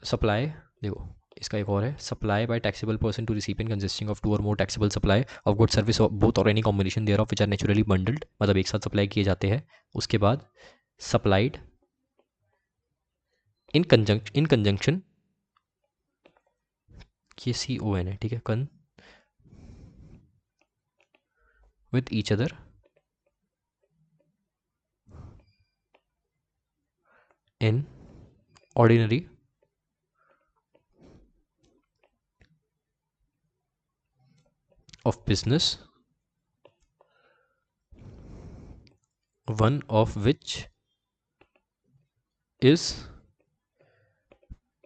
[SPEAKER 1] सप्लाई, देखो इसका एक और है, supply by taxable person to recipient consisting of 2 और more taxable supply of good service both और any combination there of which are naturally bundled, मतलब एक साथ सप्लाई किए जाते हैं। उसके बाद सप्लाइड इन कंजंक्शन ये CON है, ठीक है, con with each other in ordinary of business, one of which is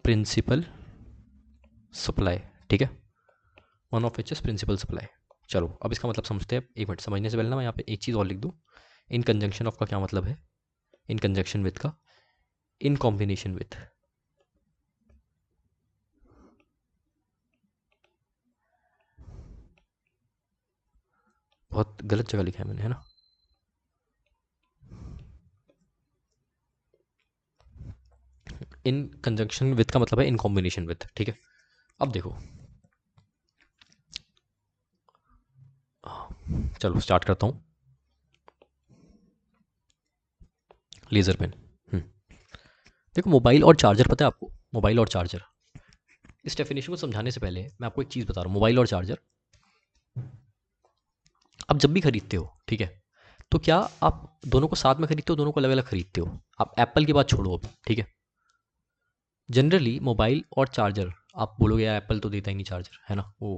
[SPEAKER 1] principal supply, ठीक है, one of which is principal supply. चलो अब इसका मतलब समझते हैं। एक मिनट, समझने से पहले ना मैं यहाँ पे एक चीज़ और लिख दूँ। इन कंजंक्शन ऑफ का क्या मतलब है? इन कंजंक्शन विथ का इन कॉम्बिनेशन विथ, बहुत गलत जगह लिखा है मैंने, है ना। इन कंजंक्शन विथ का मतलब है इन कॉम्बिनेशन विथ, ठीक है। अब देखो, चलो स्टार्ट करता हूँ। लेज़र पेन, देखो मोबाइल और चार्जर, पता है आपको, मोबाइल और चार्जर, इस डेफिनेशन को समझाने से पहले मैं आपको एक चीज़ बता रहा हूँ। मोबाइल और चार्जर आप जब भी खरीदते हो, ठीक है, तो क्या आप दोनों को साथ में खरीदते हो, दोनों को अलग अलग खरीदते हो? आप एप्पल की बात छोड़ो अभी, ठीक है। जनरली मोबाइल और चार्जर आप बोलोगे यार एप्पल तो देता ही नहीं चार्जर, है ना वो,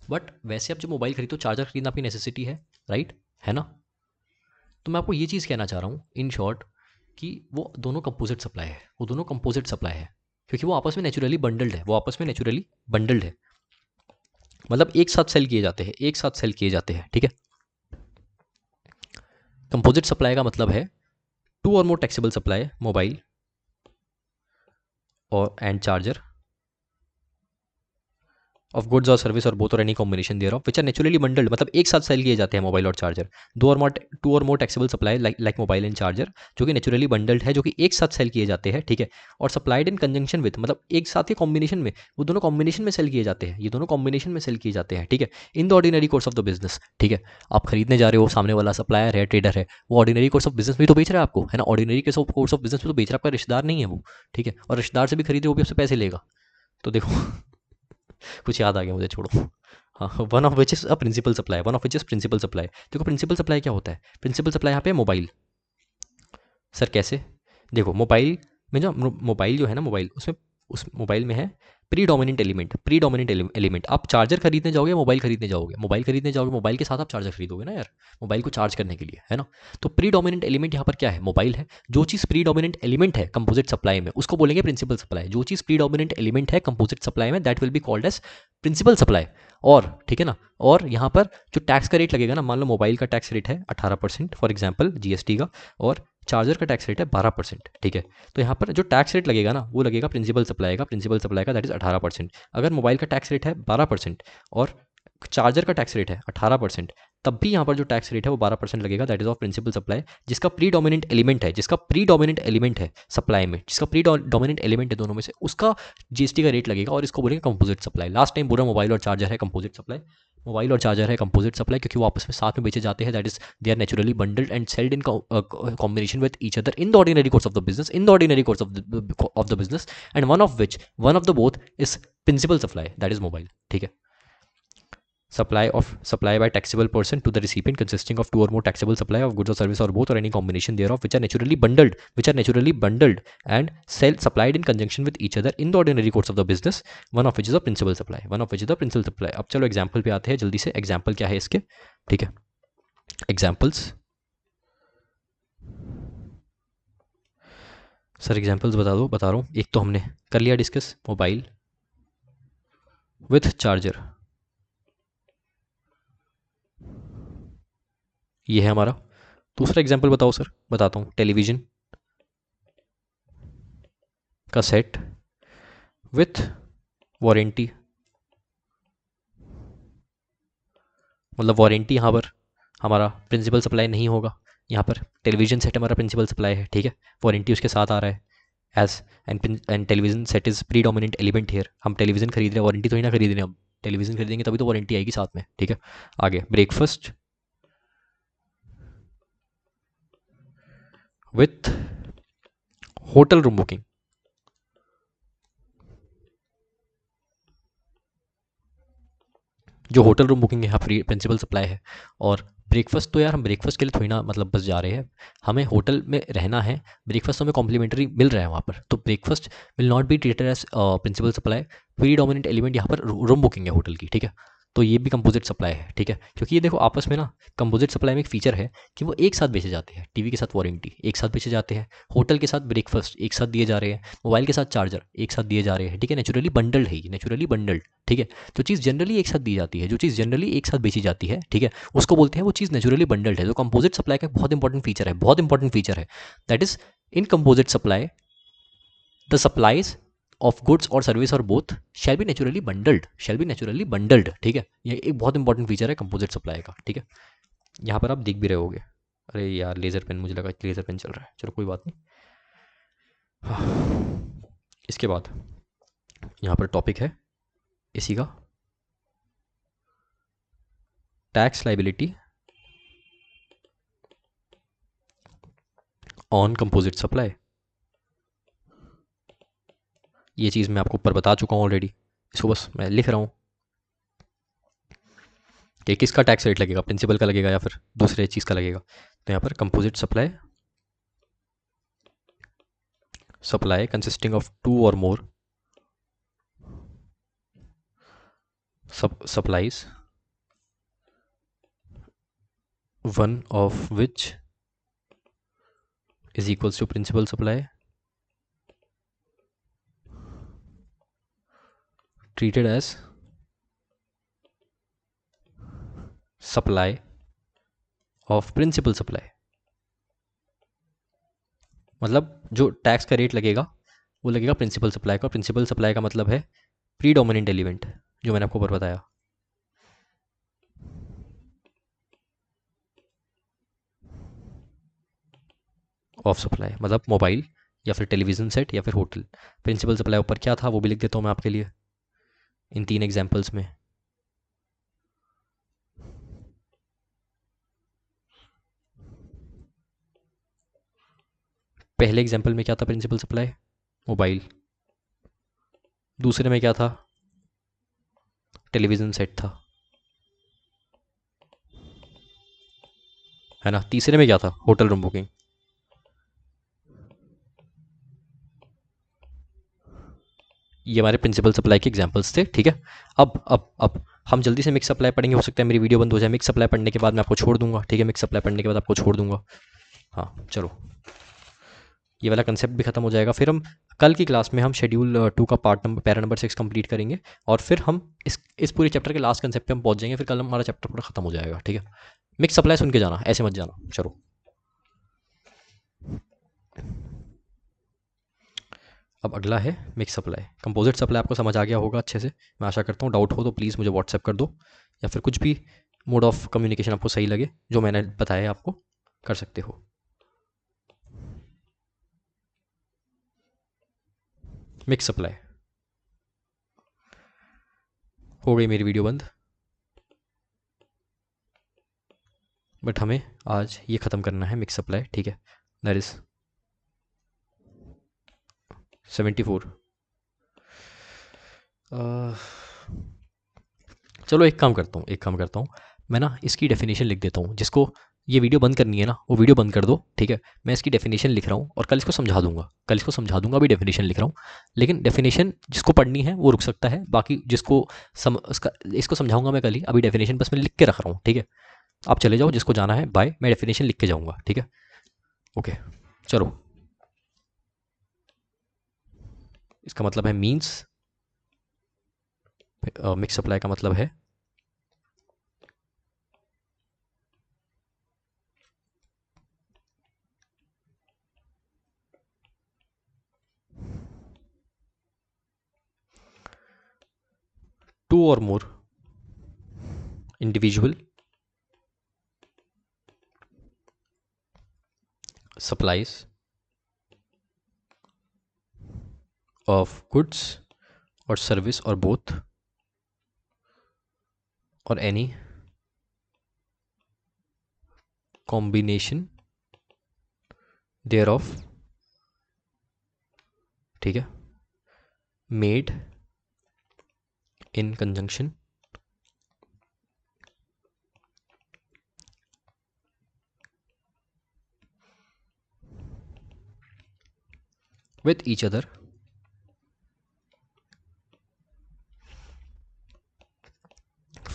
[SPEAKER 1] बट वैसे आप जो मोबाइल खरीदते हो, चार्जर खरीदना आपकी नेसेसिटी है, राइट, है ना। तो मैं आपको ये चीज़ कहना चाह रहा हूँ इन शॉर्ट कि वो दोनों कंपोजिट सप्लाई है, वो दोनों कंपोजिट सप्लाई है, क्योंकि वो आपस में नेचुरली बंडल्ड है, वो आपस में नेचुरली बंडल्ड है, मतलब एक साथ सेल किए जाते हैं, एक साथ सेल किए जाते हैं, ठीक है। कंपोजिट सप्लाई का मतलब है टू और मोर टैक्सेबल सप्लाई, मोबाइल और and charger of goods or service or both और any combination there of which are naturally bundled, मतलब एक साथ सेल किए जाते हैं मोबाइल और चार्जर। टू और more taxable supply like mobile and charger, जो कि नेचुरली बंडल्ड है, जो कि एक साथ सेल किए जाते हैं, ठीक है। और सप्लाइड इन कंजंक्शन विथ, मतलब एक साथ के कॉम्बिनेशन में, वो दोनों कॉम्बिनेशन में सेल किए जाते हैं, ये दोनों कॉम्बिनेशन में सेल किए जाते हैं, ठीक है, इन the ordinary course of the business, ठीक है। आप खरीदने जा रहे हो, सामने वाला सप्लायर है, ट्रेडर है, वो ऑर्डिनरी कोर्स ऑफ बिजनेस में तो बेच रहा है आपको, है ना, ऑर्डिनरी कोर्स ऑफ बिजनेस में तो बेच रहा है, आपका रिश्तेदार नहीं है वो, ठीक है, और रिश्तेदार से भी खरीदे वो भी आपसे पैसे लेगा। तो देखो कुछ याद आ गया मुझे, छोड़ो। हाँ, one of which is a principal supply, one of which is principal supply. देखो प्रिंसिपल सप्लाई क्या होता है? प्रिंसिपल सप्लाई यहाँ पे मोबाइल। सर कैसे? देखो मोबाइल में जो मोबाइल जो है ना, मोबाइल उसमें, उस मोबाइल में है pre dominant element, pre dominant element. आप चार्जर खरीदने जाओगे, मोबाइल खरीदने जाओगे, मोबाइल खरीदने जाओगे, मोबाइल के साथ आप चार्जर खरीदोगे ना यार, मोबाइल को चार्ज करने के लिए, है ना। तो प्री डोमिनेंट एलिमेंट यहाँ पर क्या है? मोबाइल है। जो चीज़ प्री डोमिनेंट एलिमेंट है कंपोजिट सप्लाई में, उसको बोलेंगे प्रिंसिपल सप्लाई। जो चीज़ प्री डोमिनेंट एलिमेंट है कंपोजिट सप्लाई में, that will be called as principal supply. और ठीक है ना, और यहाँ पर जो टैक्स का रेट लगेगा ना, मान लो मोबाइल का टैक्स रेट है 18% फॉर एग्जाम्पल जीएसटी का, और चार्जर का टैक्स रेट है 12%, ठीक है। तो यहाँ पर जो टैक्स रेट लगेगा ना, वो लगेगा प्रिंसिपल सप्लाई का, प्रिंसिपल सप्लाई का दैट इज 18%। अगर मोबाइल का टैक्स रेट है 12% और चार्जर का टैक्स रेट है 18%, तब भी यहाँ पर जो टैक्स रेट है वो 12% लगेगा, that is of principal supply. जिसका प्री डोमिनेंट एलिमेंट है, जिसका प्री डोमिनेंट एलिमेंट है सप्लाई में, जिसका प्री डोमिनेंट एलिमेंट है दोनों में से, उसका जीएसटी का रेट लगेगा, और इसको बोलेंगे कंपोजिट सप्लाई। लास्ट टाइम पूरा मोबाइल और चार्जर है कंपोजिट सप्लाई, मोबाइल और चार्जर है कंपोजिट सप्लाई, क्योंकि वो आपस में साथ में बेचे जाते हैं, that is they are naturally bundled and sold in combination with each other in the ordinary course of the business, in the ordinary course of the business, and one of the both is principal supply, that is mobile, ठीक है। Supply by taxable person to the recipient consisting of two or more taxable supply of goods or service or both or any combination thereof which are naturally bundled and supplied in conjunction with each other in the ordinary course of the business, one of which is a principal supply, अब चलो example पे आते हैं जल्दी से। Example क्या है इसके? ठीक है, एग्जाम्पल्स, सर एग्जाम्पल्स बता रहा हूँ। एक तो हमने कर लिया डिस्कस, मोबाइल विथ चार्जर, ये है हमारा। दूसरा एग्जाम्पल बताओ सर। बताता हूँ, टेलीविजन का सेट विथ वारंटी, मतलब वारंटी यहाँ पर हमारा प्रिंसिपल सप्लाई नहीं होगा, यहाँ पर टेलीविजन सेट हमारा प्रिंसिपल सप्लाई है, ठीक है, वारंटी उसके साथ आ रहा है as, and television set is predominant element here. हम टेलीविजन खरीद रहे हैं, वारंटी तो ही ना खरीद रहे हैं, हम टेलीविजन खरीदेंगे तभी तो वारंटी आएगी साथ में, ठीक है। आगे breakfast with hotel room booking, जो होटल रूम बुकिंग है यहाँ फ्री प्रिंसिपल सप्लाई है। और ब्रेकफास्ट तो यार हम ब्रेकफास्ट के लिए थोड़ी ना मतलब बस जा रहे हैं, हमें होटल में रहना है, ब्रेकफास्ट हमें कॉम्प्लीमेंट्री मिल रहा है वहाँ पर, तो breakfast will not be treated as principal supply. Predominant element यहाँ पर रूम बुकिंग है होटल की, ठीक है। तो ये भी कंपोजिट सप्लाई है, ठीक है, क्योंकि ये देखो आपस में ना, कंपोजिट सप्लाई में एक फीचर है कि वो एक साथ बेचे जाते हैं, टीवी के साथ वारंटी एक साथ बेचे जाते हैं, होटल के साथ ब्रेकफास्ट एक साथ दिए जा रहे हैं, मोबाइल के साथ चार्जर एक साथ दिए जा रहे हैं, ठीक है, नेचुरली बंडल्ड है ये, नेचुरली बंडल्ड, ठीक है। तो चीज़ जनरली एक साथ दी जाती है, जो चीज़ जनरली एक साथ बेची जाती है, ठीक है, उसको बोलते हैं वो चीज़ नेचुरली बंडल्ड है। तो कंपोजिट सप्लाई का एक बहुत इंपॉर्टेंट फीचर है, बहुत इंपॉर्टेंट फीचर है, that is in composite supply the supplies of goods or service or both shall be naturally bundled, shall be naturally bundled, ठीक है। ये एक बहुत इंपॉर्टेंट फीचर है कंपोजिट सप्लाई का, ठीक है। यहाँ पर आप देख भी रहे होगे, अरे यार लेज़र पेन, मुझे लगा लेज़र पेन चल रहा है, चलो कोई बात नहीं। हाँ। इसके बाद यहाँ पर टॉपिक है इसी का, tax liability on composite supply. ये चीज़ मैं आपको ऊपर बता चुका हूँ ऑलरेडी, इसको बस मैं लिख रहा हूँ कि किसका टैक्स रेट लगेगा, प्रिंसिपल का लगेगा या फिर दूसरे चीज़ का लगेगा। तो यहाँ पर composite supply, supply consisting of two और more supplies, one of which is equals to principal supply, treated as supply of principal supply। मतलब जो टैक्स का रेट लगेगा वो लगेगा प्रिंसिपल सप्लाई का, प्रिंसिपल सप्लाई का मतलब है प्रीडोमिनेंट एलिमेंट, जो मैंने आपको ऊपर बताया। ऑफ सप्लाई मतलब मोबाइल या फिर टेलीविज़न सेट या फिर होटल। प्रिंसिपल सप्लाई ऊपर क्या था वो भी लिख देता हूँ मैं आपके लिए इन 3 एग्जाम्पल्स में। पहले एग्जाम्पल में क्या था प्रिंसिपल सप्लाई, मोबाइल। दूसरे में क्या था, टेलीविज़न सेट था, है ना। तीसरे में क्या था, होटल रूम बुकिंग। ये हमारे प्रिंसिपल सप्लाई के एग्जांपल्स थे, ठीक है। अब हम जल्दी से मिक्स सप्लाई पढ़ेंगे, हो सकता है मेरी वीडियो बंद हो जाए, मिक्स सप्लाई पढ़ने के बाद मैं आपको छोड़ दूंगा, ठीक है, मिक्स सप्लाई पढ़ने के बाद आपको छोड़ दूंगा। हाँ चलो, ये वाला कंसेप्ट भी खत्म हो जाएगा, फिर हम कल की क्लास में हम शेड्यूल 2 का part number para number 6 complete करेंगे, और फिर हम इस पूरे चैप्टर के लास्ट कंसेप्ट पे हम पहुंच जाएंगे, फिर कल हमारा चैप्टर पूरा खत्म हो जाएगा, ठीक है। मिक्स सप्लाई सुन के जाना, ऐसे मत जाना। चलो, अब अगला है मिक्स सप्लाई। कंपोजिट सप्लाई आपको समझ आ गया होगा अच्छे से, मैं आशा करता हूँ। डाउट हो तो प्लीज़ मुझे व्हाट्सएप कर दो, या फिर कुछ भी मोड ऑफ कम्युनिकेशन आपको सही लगे जो मैंने बताया आपको, कर सकते हो। मिक्स सप्लाई हो गई मेरी वीडियो बंद, बट हमें आज ये ख़त्म करना है मिक्स सप्लाई, ठीक है। That is 74। चलो एक काम करता हूँ मैं ना, इसकी डेफिनेशन लिख देता हूँ। जिसको ये वीडियो बंद करनी है ना, वो वीडियो बंद कर दो, ठीक है। मैं इसकी डेफिनेशन लिख रहा हूँ और कल इसको समझा दूंगा, अभी डेफिनेशन लिख रहा हूँ। लेकिन डेफिनेशन जिसको पढ़नी है वो रुक सकता है, बाकी जिसको इसको समझाऊंगा मैं कल ही, अभी डेफिनेशन बस मैं लिख के रख रहा हूँ, ठीक है। आप चले जाओ, जिसको जाना है बाय, मैं डेफिनेशन लिख के जाऊँगा, ठीक है। ओके चलो, इसका मतलब है मीन्स, मिक्स सप्लाई का मतलब है टू और more individual supplies of goods or service or both, or any combination thereof, ठीक है, made in conjunction with each other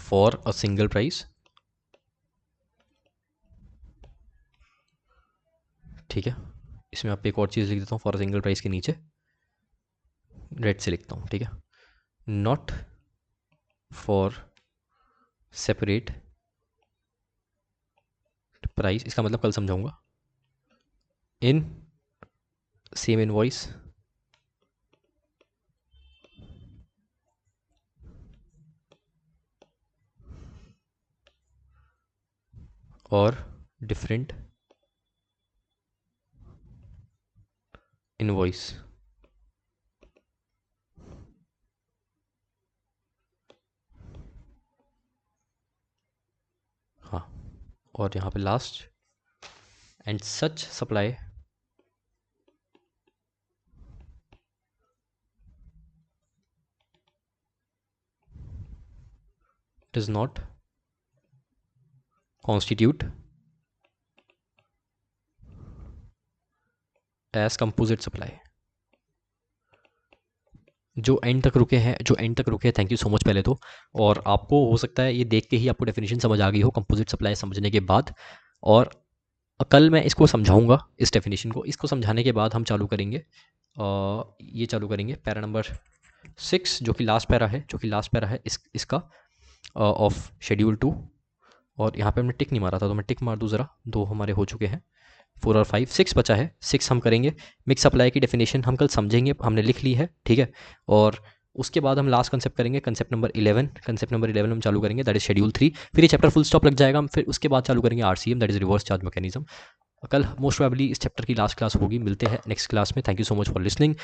[SPEAKER 1] for a single price, ठीक है। इसमें आप एक और चीज़ लिख देता हूँ, फॉर सिंगल प्राइस के नीचे रेड से लिखता हूँ, ठीक है। नॉट फॉर सेपरेट प्राइस, इसका मतलब कल समझाऊंगा। इन सेम इनवॉइस और डिफरेंट इनवॉइस। हाँ, और यहाँ पे last, and such supply does not constitute as composite supply। जो एंड तक रुके हैं, थैंक यू सो मच पहले तो। और आपको हो सकता है ये देख के ही आपको डेफिनेशन समझ आ गई हो कंपोजिट सप्लाई समझने के बाद, और कल मैं इसको समझाऊंगा, इस डेफिनेशन को। इसको समझाने के बाद हम चालू करेंगे ये चालू करेंगे पैरा नंबर 6, जो कि लास्ट पैरा है इसका ऑफ शेड्यूल 2। और यहाँ पे हमने टिक नहीं मारा था, तो मैं टिक मार दूँ ज़रा। 2 हमारे हो चुके हैं, 4 और 5, 6 बचा है। 6 हम करेंगे। मिक्स सप्लाई की डेफिनेशन हम कल समझेंगे, हमने लिख ली है, ठीक है। और उसके बाद हम लास्ट कंसेप्ट करेंगे, कंसेप्ट नंबर 11 हम चालू करेंगे, दैट इज शेड्यूल 3। फिर ये चैप्टर फुल स्टॉप लग जाएगा। हम फिर उसके बाद चालू करेंगे RCM, that is reverse charge mechanism. कल मोस्ट प्रोबेबली इस चैप्टर की लास्ट क्लास होगी। मिलते हैं नेक्स्ट क्लास में। Thank you so much for listening.